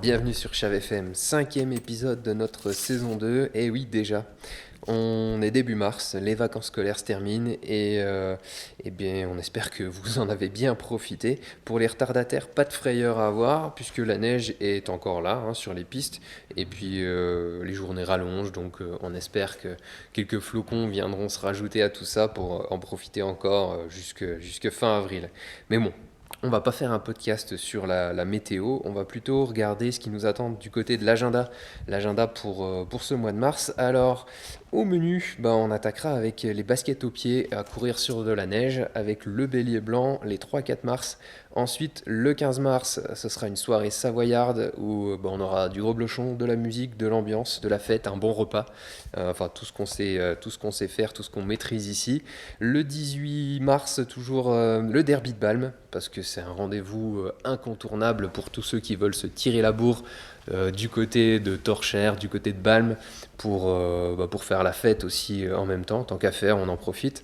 Bienvenue sur Chave FM, 5e épisode de notre saison 2. Et oui, déjà, on est début mars, les vacances scolaires se terminent et bien, on espère que vous en avez bien profité. Pour les retardataires, pas de frayeur à avoir puisque la neige est encore là sur les pistes. Et puis les journées rallongent, donc on espère que quelques flocons viendront se rajouter à tout ça pour en profiter encore jusque fin avril. Mais bon. On va pas faire un podcast sur la météo, on va plutôt regarder ce qui nous attend du côté de l'agenda pour ce mois de mars. Alors, au menu, on attaquera avec les baskets aux pieds à courir sur de la neige, avec le bélier blanc les 3-4 mars. Ensuite, le 15 mars, ce sera une soirée savoyarde où on aura du reblochon, de la musique, de l'ambiance, de la fête, un bon repas. Enfin, tout ce qu'on sait faire, tout ce qu'on maîtrise ici. Le 18 mars, toujours le derby de Balme, parce que c'est un rendez-vous incontournable pour tous ceux qui veulent se tirer la bourre du côté de Torchères, du côté de Balme, pour faire la fête aussi en même temps. Tant qu'à faire, on en profite.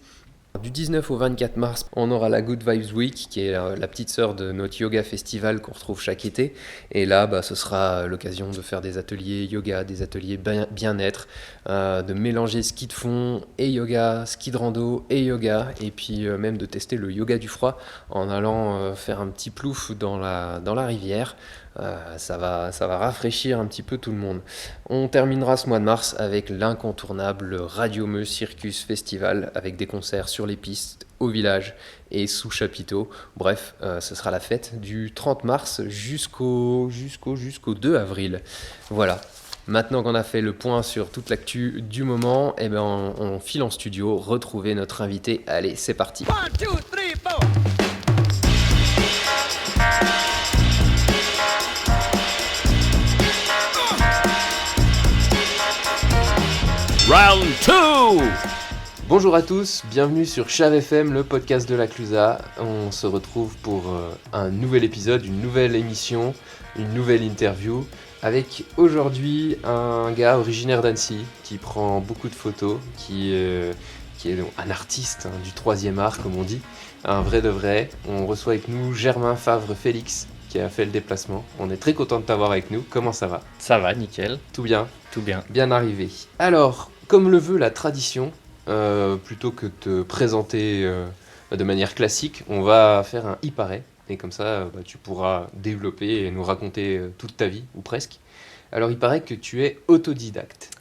Du 19 au 24 mars, on aura la Good Vibes Week, qui est la petite sœur de notre yoga festival qu'on retrouve chaque été. Et là, ce sera l'occasion de faire des ateliers yoga, des ateliers bien-être, de mélanger ski de fond et yoga, ski de rando et yoga, et puis même de tester le yoga du froid en allant faire un petit plouf dans la rivière. Ça va rafraîchir un petit peu tout le monde. On terminera ce mois de mars avec l'incontournable Radio Meux Circus Festival, avec des concerts sur les pistes, au village et sous chapiteau. Bref, ce sera la fête du 30 mars jusqu'au 2 avril. Voilà. Maintenant qu'on a fait le point sur toute l'actu du moment, on file en studio retrouver notre invité. Allez, c'est parti. 1, 2, 3, 4. Round 2. Bonjour à tous, bienvenue sur Chave FM, le podcast de la Clusa. On se retrouve pour un nouvel épisode, une nouvelle émission, une nouvelle interview, avec aujourd'hui un gars originaire d'Annecy qui prend beaucoup de photos, qui est un artiste du 3e art, comme on dit, un vrai de vrai. On reçoit avec nous Germain Favre-Félix, qui a fait le déplacement. On est très content de t'avoir avec nous. Comment ça va ? Ça va, nickel. Tout bien ? Tout bien. Bien arrivé. Alors, comme le veut la tradition, plutôt que de te présenter de manière classique, on va faire un « il paraît ». Et comme ça, tu pourras développer et nous raconter toute ta vie, ou presque. Alors, il paraît que tu es autodidacte.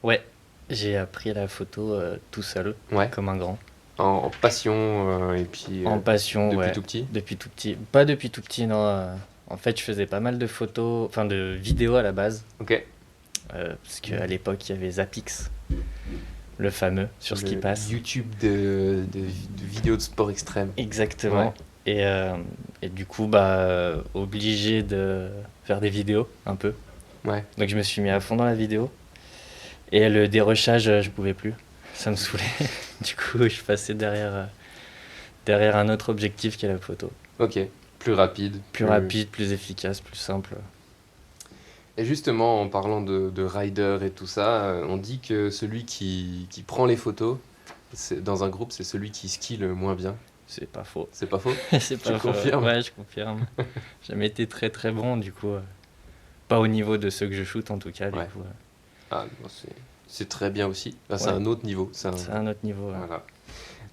Ouais, j'ai appris la photo tout seul, Ouais. comme un grand. En passion et puis En passion, depuis ouais. tout petit. Depuis tout petit. Pas depuis tout petit, non. En fait, je faisais pas mal de photos, enfin de vidéos à la base. Ok. Parce qu'à l'époque, il y avait Zapix, le fameux, sur ce qui passe. YouTube de vidéos de sport extrême. Exactement. Ouais. Et du coup, obligé de faire des vidéos, un peu. Ouais. Donc je me suis mis à fond dans la vidéo. Et le dérochage, je pouvais plus. Ça me saoulait. Du coup, je suis passé derrière un autre objectif qui est la photo. Ok. Plus rapide. Plus rapide, plus efficace, plus simple. Et justement, en parlant de rider et tout ça, on dit que celui qui prend les photos dans un groupe, c'est celui qui skie le moins bien. C'est pas faux. C'est pas faux ? C'est pas Tu faux. confirmes ? Ouais, je confirme. J'ai jamais été très très bon, du coup. Pas au niveau de ceux que je shoot, en tout cas. Du Ouais. coup, Ah, bon, c'est très bien aussi. C'est Ouais. un autre niveau. c'est un autre niveau. Ouais.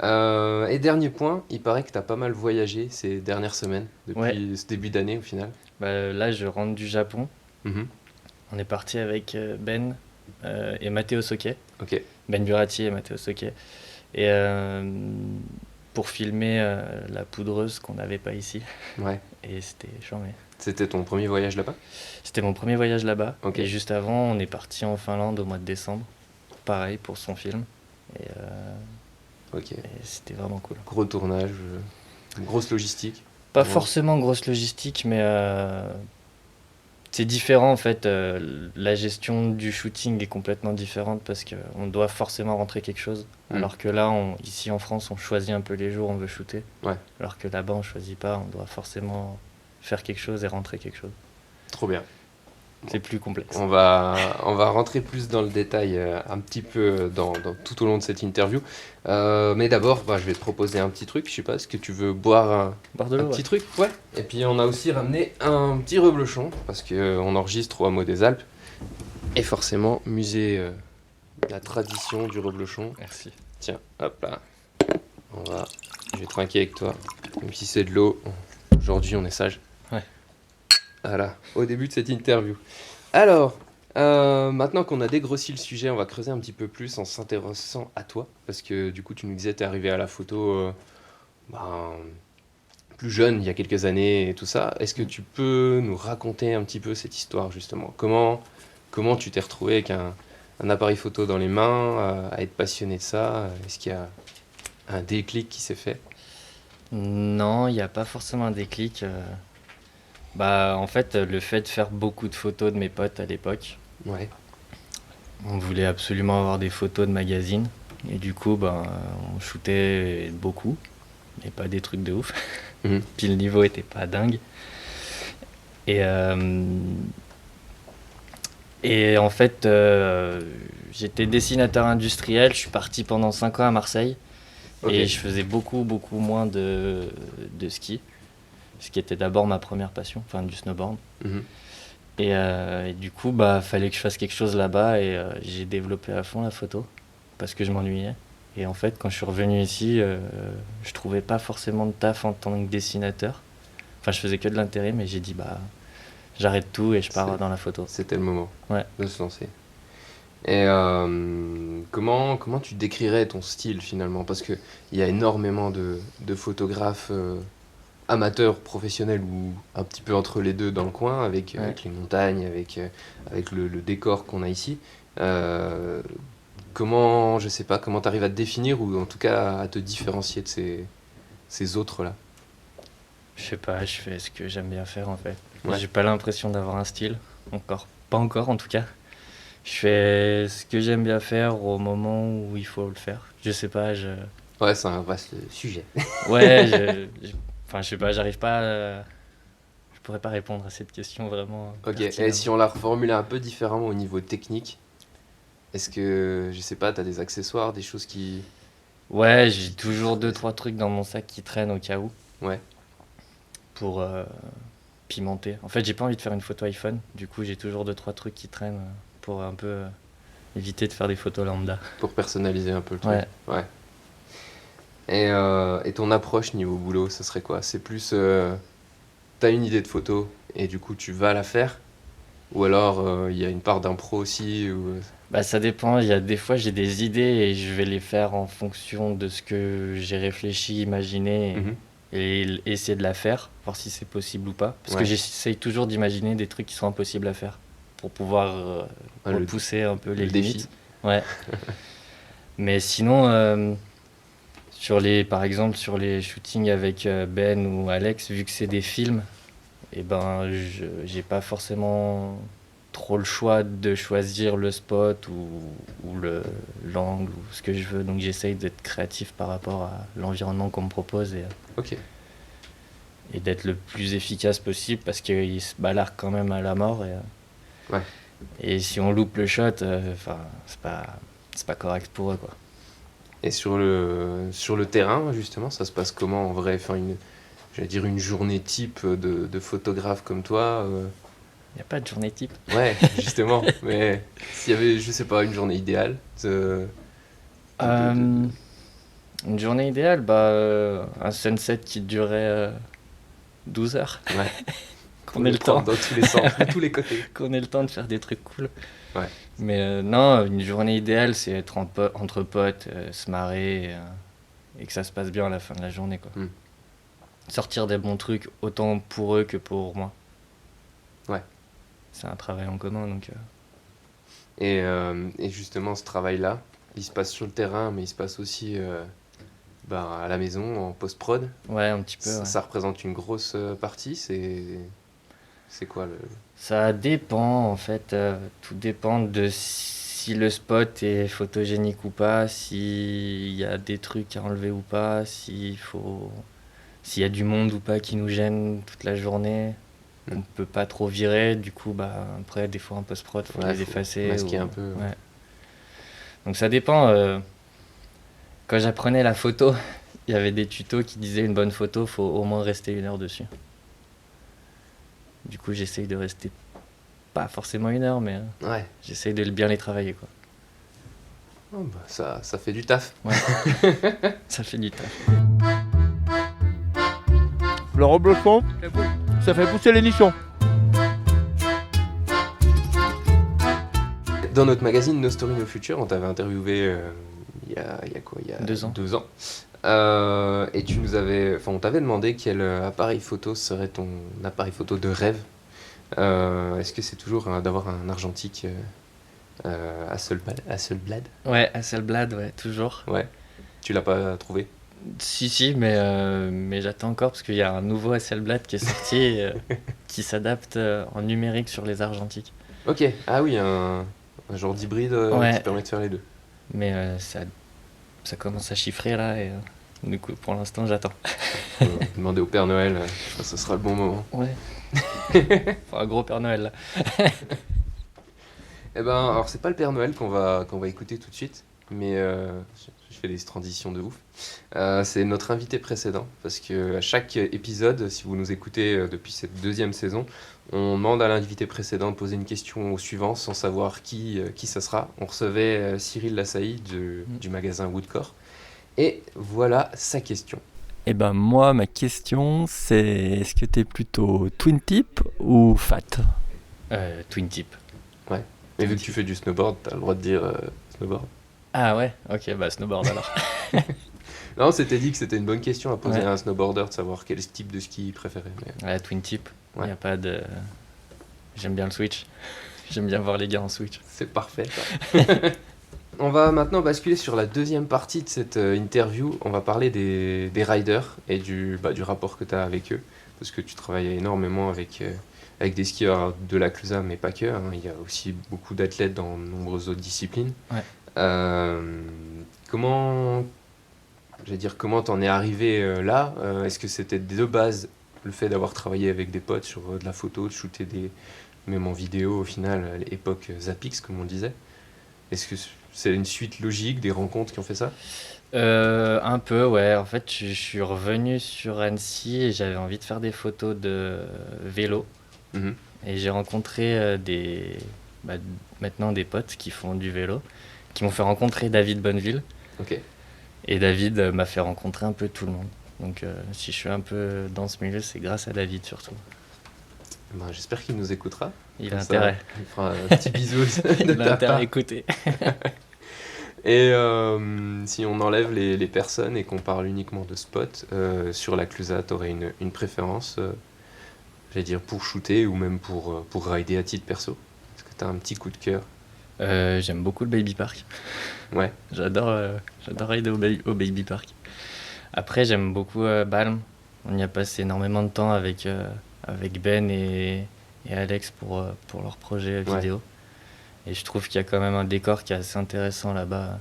Voilà. Et dernier point, il paraît que tu as pas mal voyagé ces dernières semaines, depuis ce début d'année au final. Là, je rentre du Japon. Mhm. On est parti avec Ben et Matteo Soke. Ok. Ben Burati et Matteo Soke. Et pour filmer la poudreuse qu'on n'avait pas ici. Ouais. Et c'était charmé. C'était ton premier voyage là-bas ? C'était mon premier voyage là-bas. Ok. Et juste avant, on est parti en Finlande au mois de décembre. Pareil pour son film. Et Ok. c'était vraiment cool. Gros tournage, grosse logistique. Pas Ouais. forcément grosse logistique, mais c'est différent en fait. La gestion du shooting est complètement différente parce qu'on doit forcément rentrer quelque chose. Alors que là, ici en France, on choisit un peu les jours où on veut shooter. Ouais. Alors que là-bas, on choisit pas. On doit forcément faire quelque chose et rentrer quelque chose. Trop bien. c'est plus complexe. On va rentrer plus dans le détail un petit peu tout au long de cette interview. Mais d'abord, je vais te proposer un petit truc. Je sais pas, est-ce que tu veux boire Barre de un l'eau, petit ouais. truc? Ouais. Et puis on a aussi ramené un petit reblochon parce qu'on enregistre au Hameau des Alpes. Et forcément, musée de la tradition du reblochon. Merci. Tiens, hop là. Je vais trinquer avec toi. Même si c'est de l'eau, aujourd'hui on est sage. Ouais. Voilà, au début de cette interview. Alors, maintenant qu'on a dégrossi le sujet, on va creuser un petit peu plus en s'intéressant à toi. Parce que du coup, tu nous disais, t'es arrivé à la photo ben, plus jeune, il y a quelques années et tout ça. Est-ce que tu peux nous raconter un petit peu cette histoire, justement? Comment tu t'es retrouvé avec un appareil photo dans les mains, à être passionné de ça? Est-ce qu'il y a un déclic qui s'est fait? Non, il n'y a pas forcément un déclic. En fait, le fait de faire beaucoup de photos de mes potes à l'époque, Ouais. on voulait absolument avoir des photos de magazines. Et du coup, on shootait beaucoup, mais pas des trucs de ouf. Mhm. Puis le niveau était pas dingue. Et, en fait, j'étais dessinateur industriel. Je suis parti pendant 5 ans à Marseille. Ok. Et je faisais beaucoup, beaucoup moins de ski. Ce qui était d'abord ma première passion, enfin du snowboard. Mhm. Et du coup, fallait que je fasse quelque chose là-bas et j'ai développé à fond la photo parce que je m'ennuyais. Et en fait, quand je suis revenu ici, je trouvais pas forcément de taf en tant que dessinateur. Enfin, je faisais que de l'intérim et j'ai dit, j'arrête tout et je pars dans la photo. C'était le moment Ouais. de se lancer. Et comment tu décrirais ton style finalement? Parce qu'il y a énormément de photographes amateurs, professionnels ou un petit peu entre les deux dans le coin, avec, Ouais. avec les montagnes, avec le décor qu'on a ici. Euh, je sais pas, comment tu arrives à te définir ou en tout cas à te différencier de ces autres-là? Je sais pas, je fais ce que j'aime bien faire en fait. Ouais. J'ai pas l'impression d'avoir un style, encore. Pas encore en tout cas. Je fais ce que j'aime bien faire au moment où il faut le faire. Je sais pas, Ouais, c'est un vaste sujet. ouais, enfin, je sais pas, j'arrive pas je pourrais pas répondre à cette question vraiment Ok, et pertinemment. si on la reformulait un peu différemment au niveau technique, est-ce que, je sais pas, t'as des accessoires, des choses qui... Ouais, j'ai toujours deux, trois trucs dans mon sac qui traînent au cas où Ouais, pour pimenter. En fait, j'ai pas envie de faire une photo iPhone, du coup, j'ai toujours deux, trois trucs qui traînent pour un peu éviter de faire des photos lambda. pour personnaliser un peu le truc. Ouais. Ouais. Et ton approche niveau boulot, ça serait quoi? C'est plus, t'as une idée de photo et du coup tu vas la faire? Ou alors il y a une part d'impro aussi ou... Ça dépend, il y a des fois j'ai des idées et je vais les faire en fonction de ce que j'ai réfléchi, imaginé Mhm. et essayer de la faire, voir si c'est possible ou pas. Parce que Ouais. j'essaye toujours d'imaginer des trucs qui sont impossibles à faire pour pouvoir Ah, le repousser un peu les défi. limites. Ouais. Mais sinon, par exemple, sur les shootings avec Ben ou Alex, vu que c'est des films, j'ai pas forcément trop le choix de choisir le spot ou l'angle ou ce que je veux. Donc j'essaye d'être créatif par rapport à l'environnement qu'on me propose Ok. et d'être le plus efficace possible parce qu'ils se balarquent quand même à la mort. Ouais. Et si on loupe le shot, c'est pas correct pour eux, quoi. Et sur le terrain, justement, ça se passe comment en vrai? Enfin, j'allais dire une journée type de photographe comme toi. Il n'y a pas de journée type. Ouais, justement. Mais s'il y avait, je sais pas, une journée idéale de- Une journée idéale, un sunset qui durait 12 heures. Ouais, Qu'on ait le prendre temps. dans tous les sens, de tous les côtés. Qu'on ait le temps de faire des trucs cool. Ouais. Mais non, une journée idéale, c'est être entre potes, se marrer et que ça se passe bien à la fin de la journée, quoi. Mm. Sortir des bons trucs, autant pour eux que pour moi. Ouais. C'est un travail en commun, donc... Et justement, ce travail-là, il se passe sur le terrain, mais il se passe aussi à la maison, en post-prod. Ouais, un petit peu, ouais. Ça représente une grosse partie. C'est quoi le... Ça dépend, en fait. Tout dépend de si le spot est photogénique ou pas, s'il y a des trucs à enlever ou pas, s'il y a du monde ou pas qui nous gêne toute la journée. on peut pas trop virer. Du coup, après, des fois, en post-prod, faut les effacer. Masquer un peu. Ouais. Donc ça dépend. Quand j'apprenais la photo, il y avait des tutos qui disaient une bonne photo, faut au moins rester 1 heure dessus. Du coup, j'essaye de rester pas forcément 1 heure, mais j'essaye de bien les travailler, quoi. Oh, ça fait du taf. Ouais. Ça fait du taf. Le reblochement, ça fait pousser les nichons. Dans notre magazine No Story No Future, on t'avait interviewé il y a 2 ans. 2 ans. Et on t'avait demandé quel appareil photo serait ton appareil photo de rêve. Est-ce que c'est toujours d'avoir un argentique Hasselblad? Ouais, Hasselblad, ouais, toujours. Ouais. Tu l'as pas trouvé? Si, mais j'attends encore parce qu'il y a un nouveau Hasselblad qui est sorti qui s'adapte en numérique sur les argentiques. Ok, ah oui, un genre d'hybride qui permet de faire les deux. Mais ça commence à chiffrer là et du coup pour l'instant j'attends. Demander au Père Noël, je pense que ce sera le bon moment. Ouais. Faut un gros Père Noël là. Eh ben, alors c'est pas le Père Noël qu'on va écouter tout de suite, mais je fais des transitions de ouf. C'est notre invité précédent, parce que à chaque épisode, si vous nous écoutez depuis cette 2e saison, on demande à l'invité précédent de poser une question au suivant sans savoir qui ça sera. On recevait Cyril Lassailly du magasin Woodcore. Et voilà sa question. Eh ben moi, ma question, c'est est-ce que t'es plutôt twin tip ou fat? Twin tip. Ouais. Mais vu que tu fais du snowboard, t'as le droit de dire snowboard. Ah ouais, ok, snowboard alors. Non, c'était dit que c'était une bonne question à poser à un snowboarder de savoir quel type de ski il préférait. Mais... Ouais, twin tip. Ouais. Y a pas de... J'aime bien le switch. J'aime bien voir les gars en switch. C'est parfait. On va maintenant basculer sur la 2e partie de cette interview. On va parler des riders et du rapport que tu as avec eux. Parce que tu travailles énormément avec des skieurs de la Clusaz, mais pas que. Hein. Il y a aussi beaucoup d'athlètes dans de nombreuses autres disciplines. Ouais. Comment t'en es arrivé là? Est-ce que c'était de base le fait d'avoir travaillé avec des potes sur de la photo, de shooter même en vidéo au final, à l'époque Zapix comme on disait? Est-ce que c'est une suite logique des rencontres qui ont fait ça? Un peu, ouais. En fait, je suis revenu sur Annecy et j'avais envie de faire des photos de vélo. Mhm. Et j'ai rencontré maintenant des potes qui font du vélo, qui m'ont fait rencontrer David Bonneville. Ok. Et David m'a fait rencontrer un peu tout le monde. Donc si je suis un peu dans ce milieu, c'est grâce à David surtout. Ben, j'espère qu'il nous écoutera. Il a intérêt. Il fera un petit bisou de Il a ta intérêt part. à écouter. Et si on enlève les personnes et qu'on parle uniquement de spot, sur la Clusaz, tu aurais une préférence, j'allais dire pour shooter ou même pour rider à titre perso? Est-ce que tu as un petit coup de cœur? J'aime beaucoup le Baby Park. Ouais. J'adore rider au Baby Park. Après, j'aime beaucoup Balm. On y a passé énormément de temps avec Ben et Alex pour leur projet vidéo. Et je trouve qu'il y a quand même un décor qui est assez intéressant là-bas,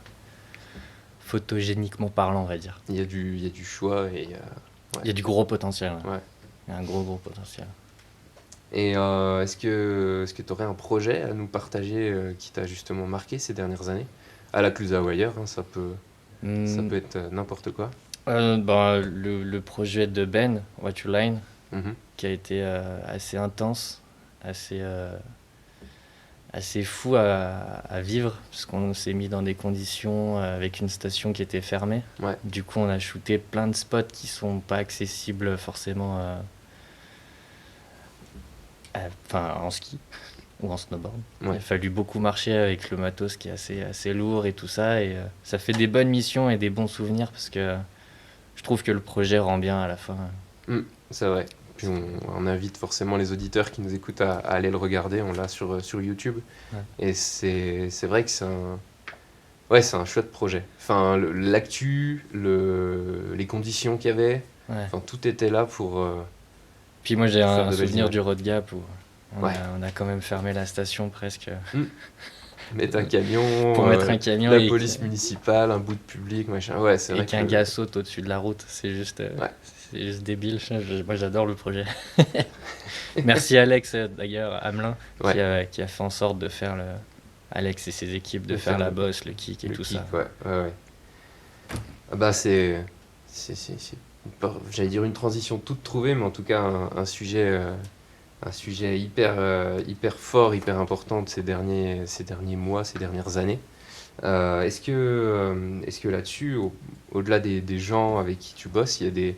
photogéniquement parlant, on va dire. Il y a du choix et Il y a du gros potentiel. Ouais. Il y a un gros potentiel. Et est-ce que tu aurais un projet à nous partager qui t'a justement marqué ces dernières années? À la Clusaz ou ailleurs, hein, ça peut être n'importe quoi. Le projet de Ben, What You Line, Mhm. qui a été assez intense, assez fou à vivre, parce qu'on s'est mis dans des conditions avec une station qui était fermée. Ouais. Du coup, on a shooté plein de spots qui sont pas accessibles forcément en ski ou en snowboard. Ouais. Il a fallu beaucoup marcher avec le matos qui est assez lourd et tout ça, et ça fait des bonnes missions et des bons souvenirs, parce que je trouve que le projet rend bien à la fin. C'est vrai. Puis on invite forcément les auditeurs qui nous écoutent à aller le regarder. On l'a sur YouTube. Ouais. Et c'est vrai que c'est un chouette projet. Enfin, l'actu, les conditions qu'il y avait, Ouais. enfin, tout était là pour... Puis moi, j'ai faire un de belles souvenir images. du Road Gap où on Ouais. a quand même fermé la station presque. Mettre un camion, Pour mettre un camion la et police municipale, un bout de public, machin. Ouais, c'est vrai qu'un que... gars saute au-dessus de la route, c'est juste... Ouais. c'est juste débile. Moi, j'adore le projet. Merci Alex, d'ailleurs, Hamelin, Ouais. qui a fait en sorte de faire Alex et ses équipes, de De faire faire la le- bosse, le kick et Le tout kick, ça. ouais. Ah bah j'allais dire une transition toute trouvée, mais en tout cas un sujet hyper fort, hyper important de ces derniers mois, ces dernières années. Est-ce que là-dessus, au-delà des gens avec qui tu bosses, il y a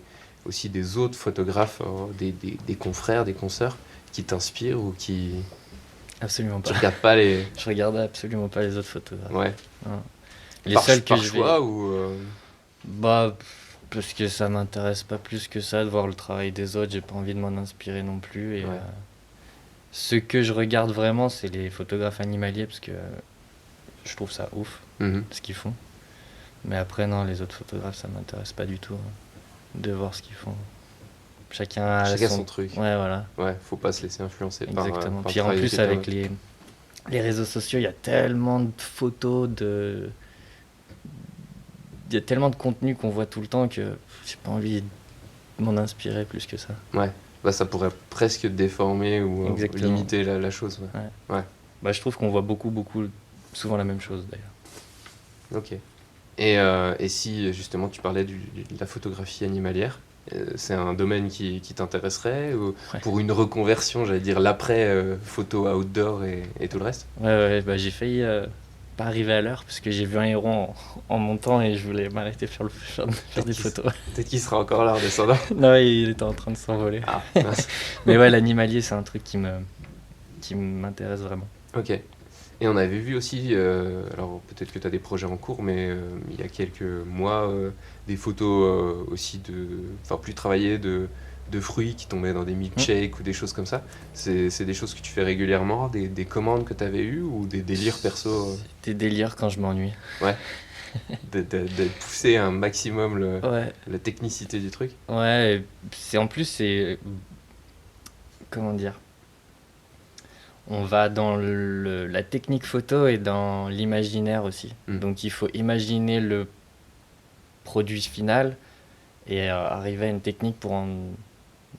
aussi des autres photographes, des confrères, des consoeurs qui t'inspirent ou qui Absolument tu pas. regardes pas les... Je regarde absolument pas les autres photographes. Ouais. Non. Les Par, seuls que par je vais. choix ou... Bah, parce que ça m'intéresse pas plus que ça de voir le travail des autres, j'ai pas envie de m'en inspirer non plus. Et Ouais. ce que je regarde vraiment, c'est les photographes animaliers parce que je trouve ça ouf Mhm. ce qu'ils font. Mais après, non, les autres photographes, ça m'intéresse pas du tout de voir ce qu'ils font. Chacun a Chacun son truc. Ouais, voilà, Ouais, faut pas se laisser influencer exactement. par Puis le en travail de plus, quelqu'un avec d'autre. les réseaux sociaux, il y a tellement de photos, il y a tellement de contenu qu'on voit tout le temps que j'ai pas envie de m'en inspirer plus que ça. Ouais, bah ça pourrait presque déformer ou Exactement. limiter la chose. Ouais. Bah, je trouve qu'on voit beaucoup, souvent la même chose d'ailleurs. Ok. Et si justement tu parlais de la photographie animalière, c'est un domaine qui t'intéresserait ou Ouais. pour une reconversion, j'allais dire l'après photo outdoor et tout le reste? Ouais, bah, j'ai failli pas arriver à l'heure parce que j'ai vu un héron en montant et je voulais m'arrêter faire des photos. Peut-être qu'il sera encore là en descendant. Non, il était en train de s'envoler. Ah, mince. Mais ouais, l'animalier, c'est un truc qui m'intéresse vraiment. Ok. Et on avait vu aussi, alors peut-être que tu as des projets en cours, mais il y a quelques mois, des photos aussi enfin plus travaillées de fruits qui tombaient dans des milkshakes ou des choses comme ça. C'est des choses que tu fais régulièrement, des commandes que tu avais eues ou des délires perso, Des délires quand je m'ennuie. de pousser un maximum Ouais, la technicité du truc. ouais, en plus, c'est. Comment dire? On va dans la technique photo et dans l'imaginaire aussi. Mm. Donc il faut imaginer le produit final et arriver à une technique pour en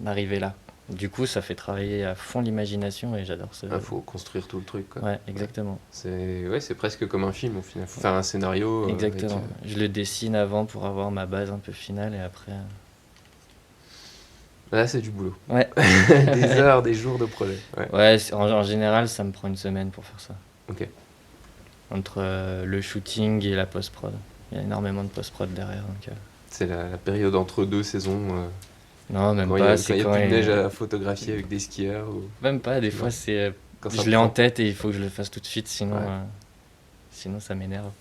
arriver là. Du coup, ça fait travailler à fond l'imagination et j'adore ça. Il faut construire tout le truc, quoi. Ouais, exactement. C'est presque comme un film au final. Faut faire un scénario. Exactement. avec, Je le dessine avant pour avoir ma base un peu finale et après. Là, c'est du boulot. Ouais. Des heures, des jours de projet. Ouais. Ouais, en général, ça me prend une semaine pour faire ça. Ok. Entre le shooting et la post-prod. Il y a énormément de post-prod derrière. Donc, C'est la période entre deux saisons. non, même Quand il y a, pas. quand C'est il y a quand plus de il- neige à photographier avec des skieurs. Même pas, des fois, Non. c'est. Quand ça Je l'ai en prend. tête et il faut que je le fasse tout de suite, sinon, Ouais. sinon ça m'énerve.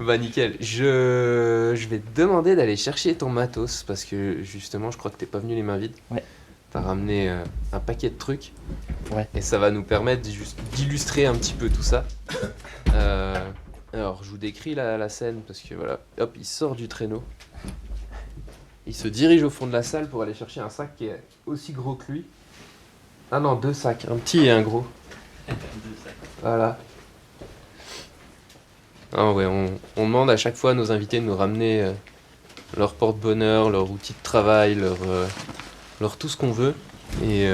Bah nickel. Je vais te demander d'aller chercher ton matos parce que justement, je crois que t'es pas venu les mains vides. Ouais. T'as ramené un paquet de trucs. Ouais. Et ça va nous permettre juste d'illustrer un petit peu tout ça. Alors, je vous décris la scène parce que voilà, hop, il sort du traîneau. Il se dirige au fond de la salle pour aller chercher un sac qui est aussi gros que lui. Ah non, deux sacs, un petit et un gros. Voilà. Ah ouais, on demande à chaque fois à nos invités de nous ramener leur porte-bonheur, leur outil de travail, leur tout ce qu'on veut. Et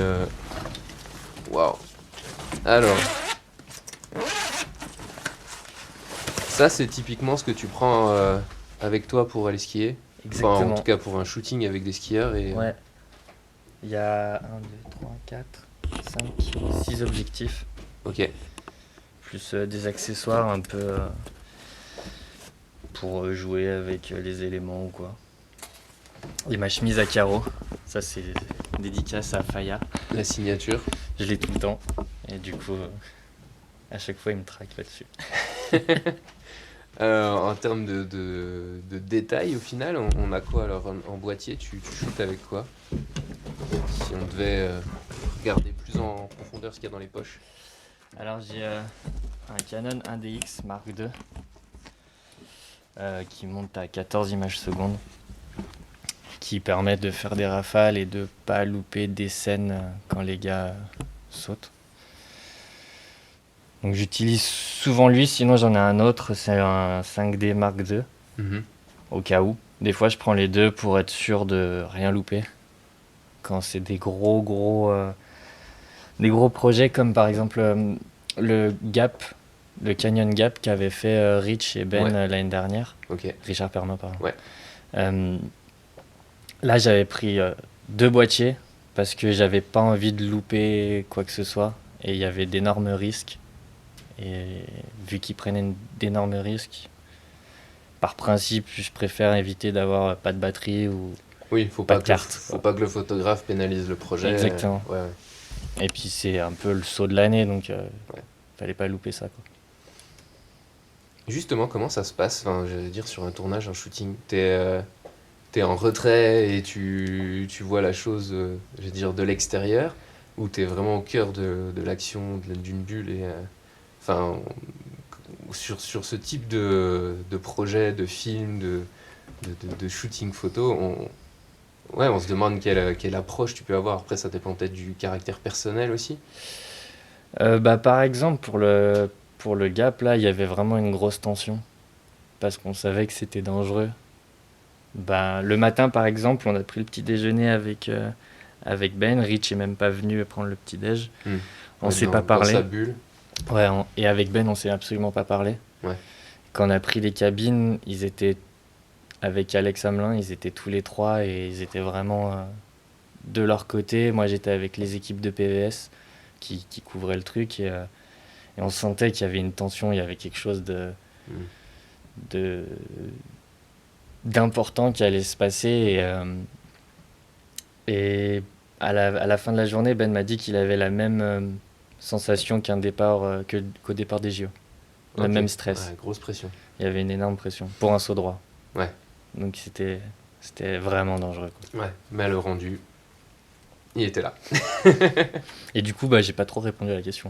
waouh. Alors, ça c'est typiquement ce que tu prends avec toi pour aller skier. Enfin, en Exactement. tout cas pour un shooting avec des skieurs. Et, Ouais. Il y a 1, 2, 3, 4, 5, 6 objectifs, ok. plus des accessoires un peu pour jouer avec les éléments ou quoi. Et ma chemise à carreaux, ça c'est dédicace à Faya. La signature. Je l'ai tout le temps et du coup, à chaque fois il me traque là-dessus. En termes de détails, au final, on a quoi alors en boîtier? Tu shootes avec quoi? Si on devait regarder plus en profondeur ce qu'il y a dans les poches. Alors j'ai un Canon 1DX Mark II qui monte à 14 images secondes, qui permet de faire des rafales et de pas louper des scènes quand les gars sautent. Donc j'utilise souvent lui, sinon j'en ai un autre, c'est un 5D Mark II, au cas où. Des fois, je prends les deux pour être sûr de rien louper. Quand c'est des gros projets comme par exemple le Gap, le Canyon Gap qu'avait fait Rich et Ben Ouais. l'année dernière. Ok. Richard Pernin, pardon. Ouais. Là, j'avais pris 2 boîtiers parce que j'avais pas envie de louper quoi que ce soit et il y avait d'énormes risques. Et vu qu'ils prenaient d'énormes risques, par principe, je préfère éviter d'avoir pas de batterie ou Oui, faut pas pas de que carte. faut pas que le photographe pénalise le projet. Exactement. Ouais, ouais. Et puis c'est un peu le saut de l'année, donc Ouais. fallait pas louper ça, quoi. Justement, comment ça se passe? Enfin, je veux dire, sur un tournage, un shooting, t'es en retrait et tu vois la chose, je veux dire, de l'extérieur, ou t'es vraiment au cœur de l'action, d'une bulle et, enfin, sur ce type de projet, de film, de shooting photo, ouais, on se demande quelle approche tu peux avoir. Après, ça dépend peut-être du caractère personnel aussi. Par exemple, pour le Gap, là, il y avait vraiment une grosse tension parce qu'on savait que c'était dangereux. Le matin, par exemple, on a pris le petit déjeuner avec Ben. Rich est même pas venu prendre le petit déj. On Ouais, s'est dans- pas Dans parlé. sa bulle. Ouais, et avec Ben, on s'est absolument pas parlé. Ouais. Quand on a pris les cabines, ils étaient avec Alex Hamelin, ils étaient tous les trois et ils étaient vraiment de leur côté. Moi, j'étais avec les équipes de PVS qui couvraient le truc et on sentait qu'il y avait une tension, il y avait quelque chose Mm. de d'important qui allait se passer et à la fin de la journée, Ben m'a dit qu'il avait la même sensation qu'au départ des JO. Le Ok. même stress. Ouais, grosse pression. Il y avait une énorme pression pour un saut droit. Ouais. Donc c'était vraiment dangereux, quoi. Ouais, mais le rendu, il était là. Et du coup, j'ai pas trop répondu à la question.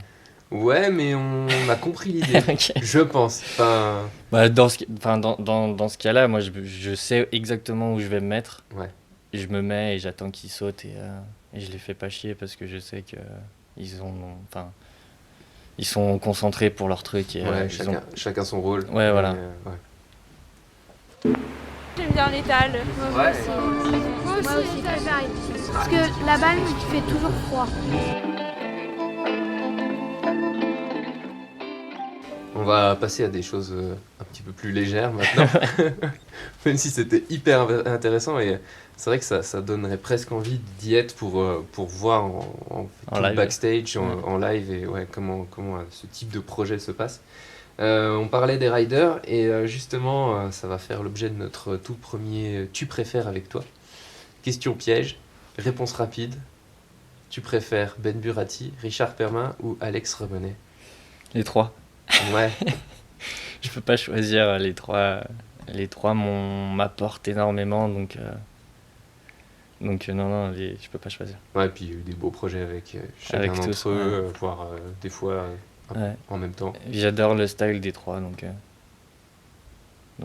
Ouais, mais on a compris l'idée, Ok. je pense. Enfin, Dans ce cas-là, moi je sais exactement où je vais me mettre. ouais. Je me mets et j'attends qu'ils sautent et je les fais pas chier parce que je sais que ils sont concentrés pour leur truc et Ouais, ils ont- chacun son rôle. Ouais, voilà. Ouais. J'aime bien l'étal. Ouais. Moi aussi, pareil. Parce que la balle, il fait toujours froid. On va passer à des choses un petit peu plus légères maintenant. Même si c'était hyper intéressant et c'est vrai que ça donnerait presque envie d'y être pour voir En tout le live. backstage, Ouais. en live et ouais, comment ce type de projet se passe. On parlait des riders et justement, ça va faire l'objet de notre tout premier Tu préfères avec toi. Question piège, réponse rapide. Tu préfères Ben Burati, Richard Permin ou Alex Remenet? Les trois. Ouais, Je peux pas choisir les trois. Les trois m'apportent énormément, donc non, je peux pas choisir. ouais, puis il y a eu des beaux projets avec chacun Avec d'entre tous, eux, ouais. voire des fois Ouais. en même temps. J'adore le style des trois, donc ouais.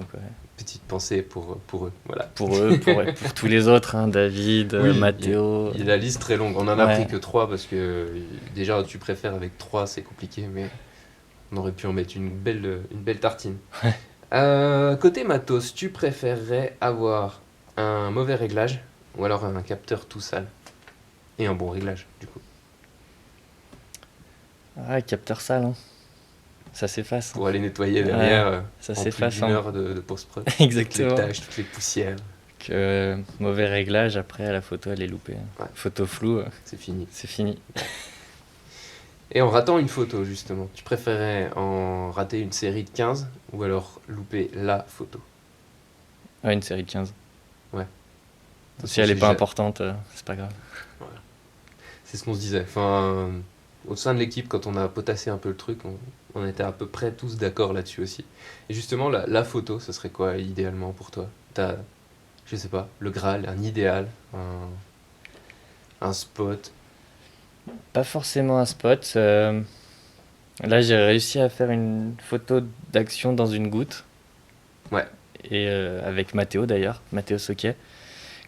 Petite pensée pour eux, voilà. Pour eux, pour tous les autres, hein, David, Oui, Mathéo. Il y a la liste très longue. On en a Ouais. pris que 3 parce que déjà tu préfères avec 3 c'est compliqué, mais on aurait pu en mettre une belle tartine. Côté matos, tu préférerais avoir un mauvais réglage ou alors un capteur tout sale? Et un bon réglage, du coup. Ah, capteur sale, hein. Ça s'efface. Pour aller nettoyer derrière Ça en plus s'efface, d'une hein. heure de post-prod. Exactement. Toutes les taches, toutes les poussières, Que mauvais réglage, après la photo elle est loupée. Ouais. Photo floue, c'est fini. c'est fini. Et en ratant une photo, justement, tu préférais en rater une série de 15 ou alors louper la photo? Ouais, une série de 15. Ouais. Si elle est pas importante, c'est pas grave. C'est ce qu'on se disait. Enfin, au sein de l'équipe, quand on a potassé un peu le truc, on était à peu près tous d'accord là-dessus aussi. Et justement, la photo, ce serait quoi idéalement pour toi? T'as, je sais pas, le Graal, un idéal, un spot. Pas forcément un spot. Là, j'ai réussi à faire une photo d'action dans une goutte. Ouais. Et avec Mathéo d'ailleurs, Mathéo Soquet,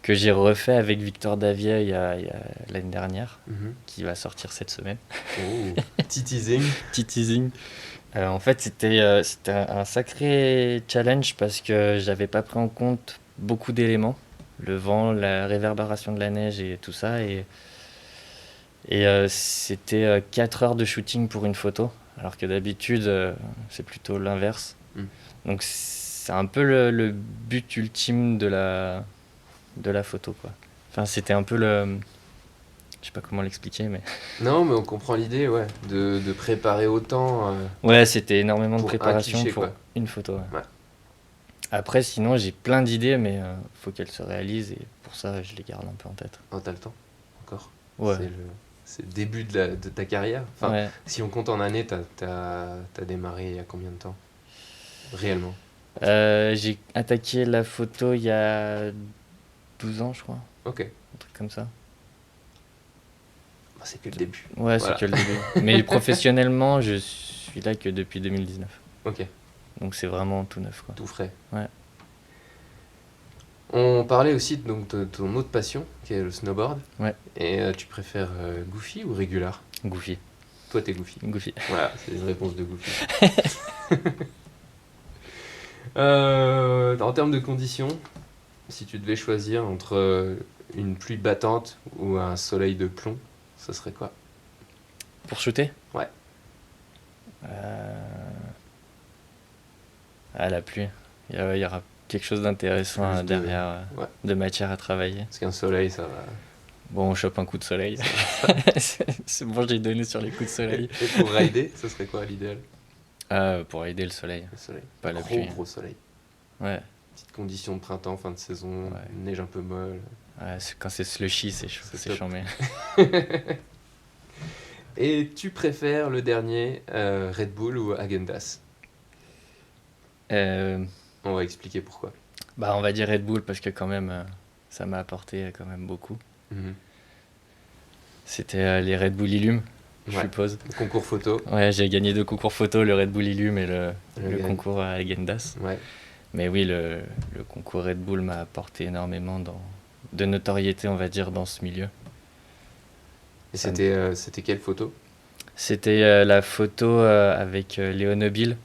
que j'ai refait avec Victor Davier il y a l'année dernière, qui va sortir cette semaine. Oh, petit teasing. Petit teasing. En fait, c'était un sacré challenge parce que j'avais pas pris en compte beaucoup d'éléments. Le vent, la réverbération de la neige et tout ça. Et c'était 4 heures de shooting pour une photo, alors que d'habitude, c'est plutôt l'inverse. Donc c'est un peu le but ultime de la photo, quoi. Enfin, c'était un peu le... Je sais pas comment l'expliquer, mais... Non, mais on comprend l'idée, ouais, de préparer autant. Ouais, c'était énormément de Pour un préparation cliché, pour quoi. une photo. Ouais. Ouais. Après, sinon, j'ai plein d'idées, mais faut qu'elles se réalisent, et pour ça, je les garde un peu en tête. Oh, t'as le temps, encore. Ouais. C'est le début de ta carrière. Enfin, Ouais. si on compte en années, t'as démarré il y a combien de temps? Réellement? J'ai attaqué la photo il y a 12 ans, je crois. Ok. Un truc comme ça. Bah, c'est que le début. Ouais, Voilà. c'est que le début. Mais professionnellement, je suis là que depuis 2019. Ok, Donc c'est vraiment tout neuf, quoi. tout frais. Ouais. On parlait aussi donc, de ton autre passion, qui est le snowboard. Ouais. Et tu préfères Goofy ou Regular? Goofy. Toi, t'es Goofy. Goofy. Voilà, c'est une réponse de Goofy. En termes de conditions, si tu devais choisir entre une pluie battante ou un soleil de plomb, ça serait quoi? Pour shooter? Ouais. Ah, la pluie. Il y aura quelque chose d'intéressant Plus de- derrière, ouais. de matière à travailler. Parce qu'un soleil, ça va. Bon, on chope un coup de soleil. C'est bon, j'ai donné sur les coups de soleil. Et pour rider, ce serait quoi l'idéal? Pour aider le soleil, Le soleil. pas la Gros, pluie. gros soleil. Ouais. Petites conditions de printemps, fin de saison, Ouais. neige un peu molle. Ouais, quand c'est slushy, c'est C'est top. chambé. Et tu préfères le dernier, Red Bull ou Häagen-Dazs? On va expliquer pourquoi. Bah, on va dire Red Bull parce que quand même, ça m'a apporté quand même beaucoup. Mhm. C'était les Red Bull Illum, je Ouais. suppose. Le concours photo. Ouais, j'ai gagné 2 concours photo, le Red Bull Illum et le Le concours à Häagen-Dazs. Ouais. Mais oui, le concours Red Bull m'a apporté énormément de notoriété, on va dire, dans ce milieu. Et Ça c'était quelle photo? C'était la photo avec Léo Nobile.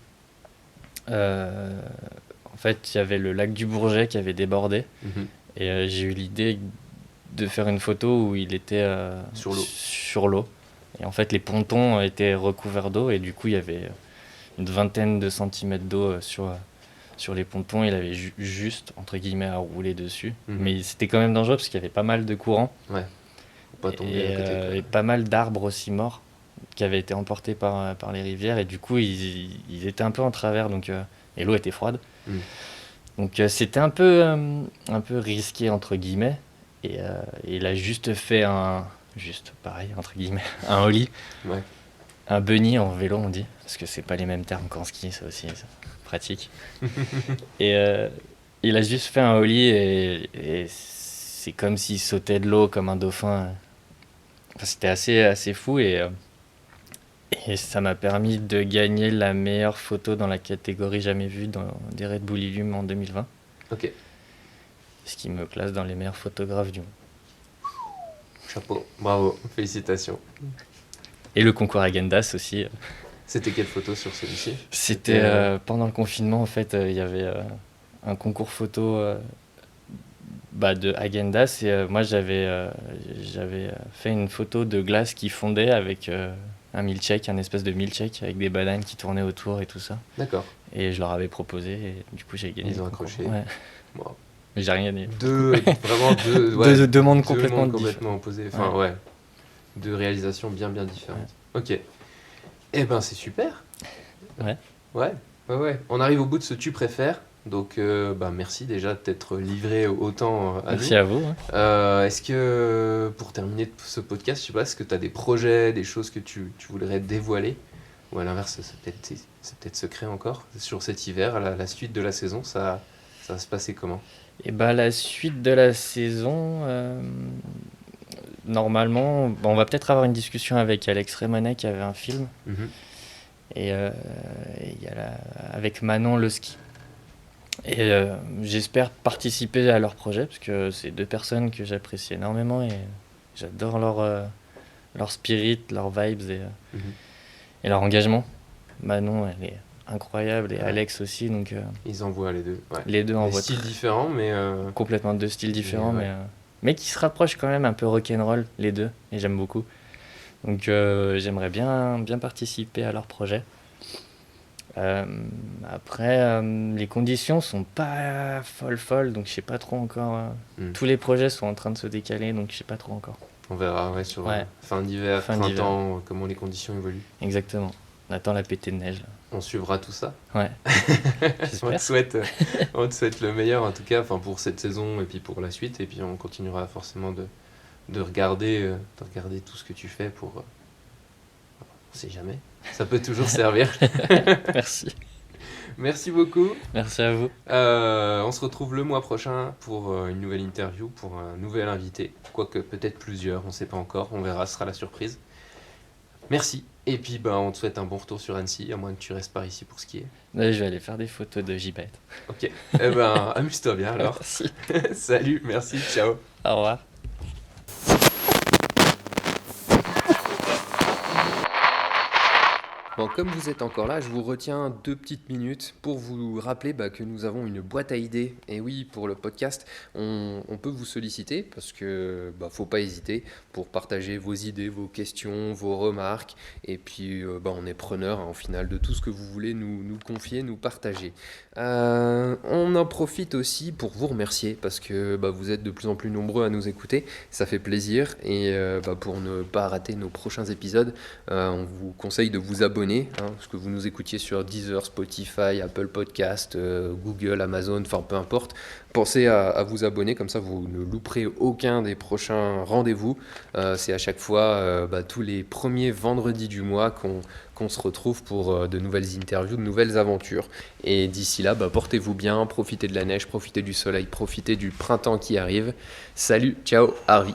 En fait, il y avait le lac du Bourget qui avait débordé. Mhm. Et j'ai eu l'idée de faire une photo où il était Sur l'eau. sur l'eau. Et en fait, les pontons étaient recouverts d'eau. Et du coup, il y avait une vingtaine de centimètres d'eau sur les pontons. Il avait juste, entre guillemets, à rouler dessus. Mhm. Mais c'était quand même dangereux parce qu'il y avait pas mal de courant. Ouais. Faut pas tomber Et, à côté. quoi. et pas mal d'arbres aussi morts qui avaient été emportés par les rivières. Et du coup, ils étaient un peu en travers. Et l'eau était froide. Mm. Donc c'était un peu risqué, entre guillemets. Et il a juste fait juste pareil, entre guillemets, un ollie. Ouais. Un bunny en vélo, on dit. Parce que c'est pas les mêmes termes qu'en ski, ça aussi, c'est pratique. Et il a juste fait un ollie et c'est comme s'il sautait de l'eau comme un dauphin. Enfin, c'était assez fou et ça m'a permis de gagner la meilleure photo dans la catégorie jamais vue dans des Red Bull Illum en 2020. Ok. Ce qui me classe dans les meilleurs photographes du monde. Chapeau. Bravo. Félicitations. Et le concours Häagen-Dazs aussi. C'était quelle photo sur celui-ci? C'était pendant le confinement, en fait, il y avait un concours photo de Häagen-Dazs et moi j'avais fait une photo de glace qui fondait avec un milkshake, un espèce de milkshake avec des bananes qui tournaient autour et tout ça. D'accord. Et je leur avais proposé et du coup j'ai gagné. Ils le ont concours. accroché. Ouais. Bon. Mais j'ai rien gagné. Vraiment deux. Ouais, Deux mondes deux complètement mondes différents. complètement opposés. Enfin, ouais. Deux réalisations bien différentes. Ok. Eh ben, c'est super. Ouais. Ouais. On arrive au bout de ce tu préfères. Donc, merci déjà de t'être livré autant à Merci nous. à vous. Est-ce que, pour terminer ce podcast, je sais pas, est-ce que tu as des projets, des choses que tu voudrais dévoiler? Ou à l'inverse, c'est peut-être secret encore. Sur cet hiver, la suite de la saison, ça va se passer comment? Et la suite de la saison, normalement, on va peut-être avoir une discussion avec Alex Raimonet qui avait un film. Mhm. Et il y a avec Manon le ski. Et j'espère participer à leur projet parce que c'est 2 personnes que j'apprécie énormément et j'adore leur spirit, leurs vibes et leur engagement. Manon, elle est incroyable et Ouais. Alex aussi, donc Ils envoient les deux. Ouais. les deux Des envoient styles différents, mais complètement deux styles différents, ouais. mais qui se rapprochent quand même un peu rock'n'roll, les deux, et j'aime beaucoup. Donc j'aimerais bien participer à leur projet. Après, les conditions sont pas folles, donc je sais pas trop encore. Tous les projets sont en train de se décaler, donc je sais pas trop encore. on verra sur Ouais. fin d'hiver, Fin printemps, comment les conditions évoluent. Exactement. On attend la pétée de neige, là. On suivra tout ça. Ouais. On te souhaite le meilleur en tout cas, pour cette saison et puis pour la suite. Et puis on continuera forcément de regarder tout ce que tu fais pour... on sait jamais, ça peut toujours servir. Merci. Merci beaucoup. Merci à vous. On se retrouve le mois prochain pour une nouvelle interview, pour un nouvel invité. Quoique peut-être plusieurs, on ne sait pas encore, on verra, ce sera la surprise. Merci. Et puis on te souhaite un bon retour sur Annecy, à moins que tu restes par ici pour skier. Ouais, je vais aller faire des photos de gibette. Ok, amuse-toi bien alors. Merci. Salut, merci, ciao. Au revoir. Bon, comme vous êtes encore là, je vous retiens 2 petites minutes pour vous rappeler que nous avons une boîte à idées. Et oui, pour le podcast, on peut vous solliciter parce que faut pas hésiter pour partager vos idées, vos questions, vos remarques. Et puis, on est preneur au final de tout ce que vous voulez nous confier, nous partager. On en profite aussi pour vous remercier parce que vous êtes de plus en plus nombreux à nous écouter. Ça fait plaisir. Et pour ne pas rater nos prochains épisodes, on vous conseille de vous abonner. Parce que vous nous écoutiez sur Deezer, Spotify, Apple Podcast, Google, Amazon, peu importe. Pensez à vous abonner, comme ça vous ne louperez aucun des prochains rendez-vous. C'est à chaque fois tous les premiers vendredis du mois qu'on se retrouve pour de nouvelles interviews, de nouvelles aventures. Et d'ici là, portez-vous bien, profitez de la neige, profitez du soleil, profitez du printemps qui arrive. Salut, ciao, Harvey.